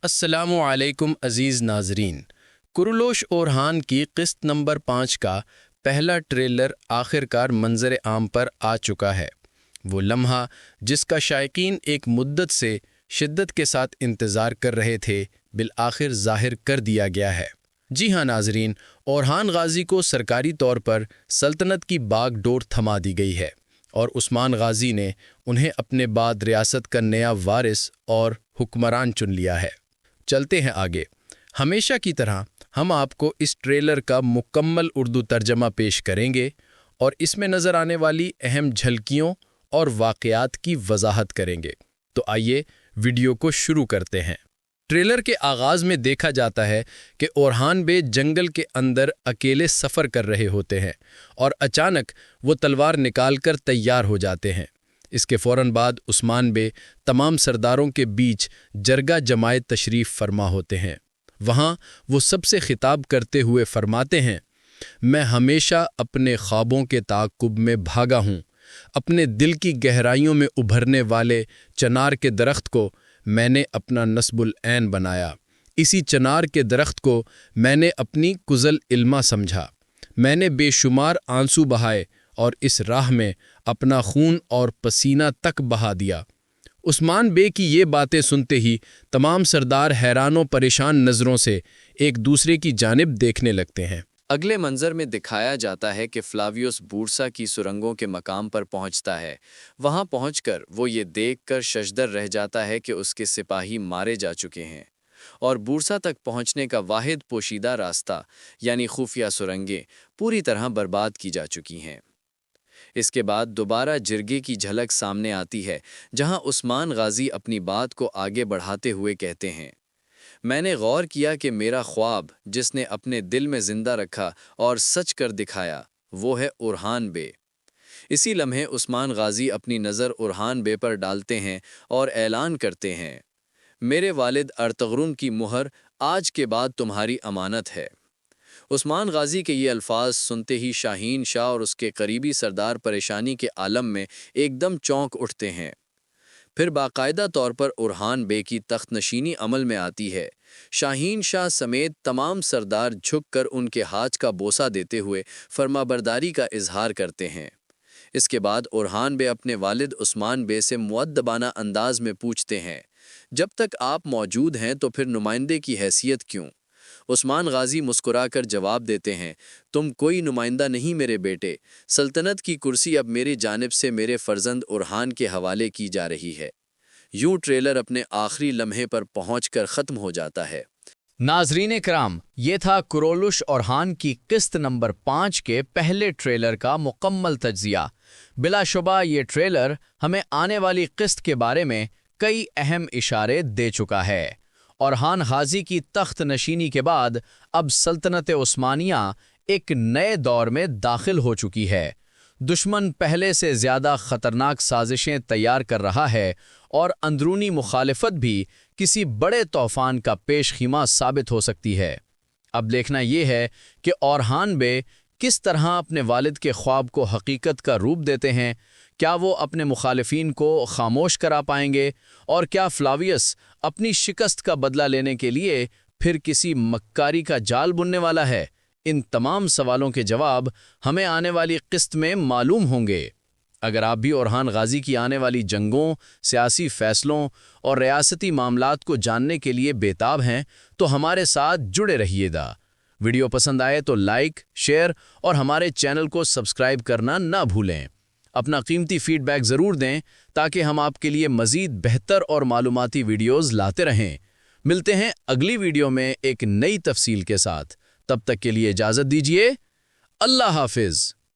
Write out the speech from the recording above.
السلام علیکم عزیز ناظرین۔ کرولوش اورہان کی قسط نمبر 5 کا پہلا ٹریلر آخرکار منظر عام پر آ چکا ہے۔ وہ لمحہ جس کا شائقین ایک مدت سے شدت کے ساتھ انتظار کر رہے تھے، بالآخر ظاہر کر دیا گیا ہے۔ جی ہاں ناظرین، اورہان غازی کو سرکاری طور پر سلطنت کی باغ ڈور تھما دی گئی ہے اور عثمان غازی نے انہیں اپنے بعد ریاست کا نیا وارث اور حکمران چن لیا ہے۔ چلتے ہیں آگے۔ ہمیشہ کی طرح ہم آپ کو اس ٹریلر کا مکمل اردو ترجمہ پیش کریں گے اور اس میں نظر آنے والی اہم جھلکیوں اور واقعات کی وضاحت کریں گے۔ تو آئیے ویڈیو کو شروع کرتے ہیں۔ ٹریلر کے آغاز میں دیکھا جاتا ہے کہ اورہان بے جنگل کے اندر اکیلے سفر کر رہے ہوتے ہیں اور اچانک وہ تلوار نکال کر تیار ہو جاتے ہیں۔ اس کے فوراً بعد عثمان بے تمام سرداروں کے بیچ جرگہ جمائے تشریف فرما ہوتے ہیں۔ وہاں وہ سب سے خطاب کرتے ہوئے فرماتے ہیں، میں ہمیشہ اپنے خوابوں کے تعاقب میں بھاگا ہوں۔ اپنے دل کی گہرائیوں میں ابھرنے والے چنار کے درخت کو میں نے اپنا نصب العین بنایا۔ اسی چنار کے درخت کو میں نے اپنی کزل علمہ سمجھا۔ میں نے بے شمار آنسو بہائے اور اس راہ میں اپنا خون اور پسینہ تک بہا دیا۔ عثمان بے کی یہ باتیں سنتے ہی تمام سردار حیران و پریشان نظروں سے ایک دوسرے کی جانب دیکھنے لگتے ہیں۔ اگلے منظر میں دکھایا جاتا ہے کہ فلاویوس بورسا کی سرنگوں کے مقام پر پہنچتا ہے۔ وہاں پہنچ کر وہ یہ دیکھ کر ششدر رہ جاتا ہے کہ اس کے سپاہی مارے جا چکے ہیں اور بورسا تک پہنچنے کا واحد پوشیدہ راستہ یعنی خفیہ سرنگیں پوری طرح برباد کی جا چکی ہیں۔ اس کے بعد دوبارہ جرگے کی جھلک سامنے آتی ہے، جہاں عثمان غازی اپنی بات کو آگے بڑھاتے ہوئے کہتے ہیں، میں نے غور کیا کہ میرا خواب جس نے اپنے دل میں زندہ رکھا اور سچ کر دکھایا وہ ہے اورہان بے۔ اسی لمحے عثمان غازی اپنی نظر اورہان بے پر ڈالتے ہیں اور اعلان کرتے ہیں، میرے والد ارطغرل کی مہر آج کے بعد تمہاری امانت ہے۔ عثمان غازی کے یہ الفاظ سنتے ہی شاہین شاہ اور اس کے قریبی سردار پریشانی کے عالم میں ایک دم چونک اٹھتے ہیں۔ پھر باقاعدہ طور پر اورہان بے کی تخت نشینی عمل میں آتی ہے۔ شاہین شاہ سمیت تمام سردار جھک کر ان کے ہاتھ کا بوسہ دیتے ہوئے فرمانبرداری کا اظہار کرتے ہیں۔ اس کے بعد اورہان بے اپنے والد عثمان بے سے مؤدبانہ انداز میں پوچھتے ہیں، جب تک آپ موجود ہیں تو پھر نمائندے کی حیثیت کیوں؟ عثمان غازی مسکرا کر جواب دیتے ہیں، تم کوئی نمائندہ نہیں میرے بیٹے، سلطنت کی کرسی اب میری جانب سے میرے فرزند اورہان کے حوالے کی جا رہی ہے۔ یوں ٹریلر اپنے آخری لمحے پر پہنچ کر ختم ہو جاتا ہے۔ ناظرین کرام، یہ تھا کرولوش اورہان کی قسط نمبر 5 کے پہلے ٹریلر کا مکمل تجزیہ۔ بلا شبہ یہ ٹریلر ہمیں آنے والی قسط کے بارے میں کئی اہم اشارے دے چکا ہے۔ اورہان غازی کی تخت نشینی کے بعد اب سلطنت عثمانیہ ایک نئے دور میں داخل ہو چکی ہے۔ دشمن پہلے سے زیادہ خطرناک سازشیں تیار کر رہا ہے اور اندرونی مخالفت بھی کسی بڑے طوفان کا پیش خیمہ ثابت ہو سکتی ہے۔ اب دیکھنا یہ ہے کہ اورہان بے کس طرح اپنے والد کے خواب کو حقیقت کا روپ دیتے ہیں۔ کیا وہ اپنے مخالفین کو خاموش کرا پائیں گے اور کیا فلاویوس اپنی شکست کا بدلہ لینے کے لیے پھر کسی مکاری کا جال بننے والا ہے؟ ان تمام سوالوں کے جواب ہمیں آنے والی قسط میں معلوم ہوں گے۔ اگر آپ بھی اورہان غازی کی آنے والی جنگوں، سیاسی فیصلوں اور ریاستی معاملات کو جاننے کے لیے بےتاب ہیں تو ہمارے ساتھ جڑے رہیے گا۔ ویڈیو پسند آئے تو لائک، شیئر اور ہمارے چینل کو سبسکرائب کرنا نہ بھولیں۔ اپنا قیمتی فیڈ بیک ضرور دیں تاکہ ہم آپ کے لیے مزید بہتر اور معلوماتی ویڈیوز لاتے رہیں۔ ملتے ہیں اگلی ویڈیو میں ایک نئی تفصیل کے ساتھ۔ تب تک کے لیے اجازت دیجیے۔ اللہ حافظ۔